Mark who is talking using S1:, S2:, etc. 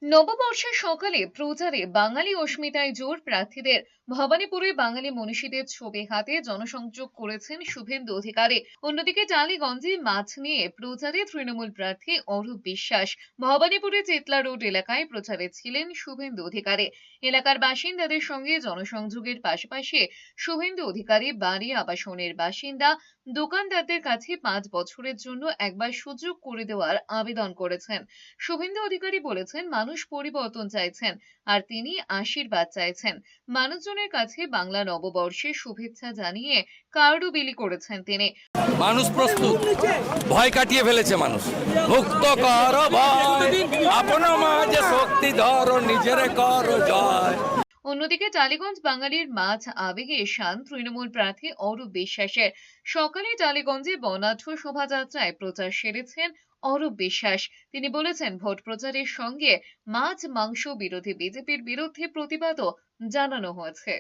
S1: নববর্ষের সকালে প্রচারে বাঙালি অস্মিতায় জোর প্রার্থীদের। ভবানীপুরে বাঙালি মনীষীদের ছবি হাতে জনসংযোগ করেছেন শুভেন্দু অধিকারী। অন্যদিকে টালিগঞ্জে মাছ নিয়ে প্রচারে তৃণমূল প্রার্থী অরূপ বিশ্বাস। ভবানীপুরে চেতলা রোড এলাকায় প্রচারে ছিলেন শুভেন্দু অধিকারী। এলাকার বাসিন্দাদের সঙ্গে জনসংযোগের পাশাপাশি শুভেন্দু অধিকারী বাড়ি আবাসনের বাসিন্দা দোকানদারদের কাছে 5 বছরের জন্য একবার সুযোগ করে দেওয়ার আবেদন করেছেন। শুভেন্দু অধিকারী বলেছেন, মানুষ পরিবর্তন চাইছেন আর তিনি আশীর্বাদ চাইছেন। মানুষজনের কাছে বাংলা নববর্ষের শুভেচ্ছা জানিয়ে কার্ডও বিলি করেছেন তিনি।
S2: মানুষ প্রস্তুত, ভয় কাটিয়ে ফেলেছে মানুষ। মুক্ত কর ভয়, আপন মাঝে শক্তি ধরো, নিজের কর জয়।
S1: অন্যদিকে টালিগঞ্জ বাঙালির মাছ আবেগে শান তৃণমূল প্রার্থী অরূপ বিশ্বাসের। সকালে টালিগঞ্জে বর্ণাঢ্য শোভাযাত্রায় প্রচার সেরেছেন অরূপ বিশ্বাস। তিনি বলেছেন, ভোট প্রচারের সঙ্গে মাছ মাংস বিরোধী বিজেপির বিরুদ্ধে প্রতিবাদও জানানো হয়েছে।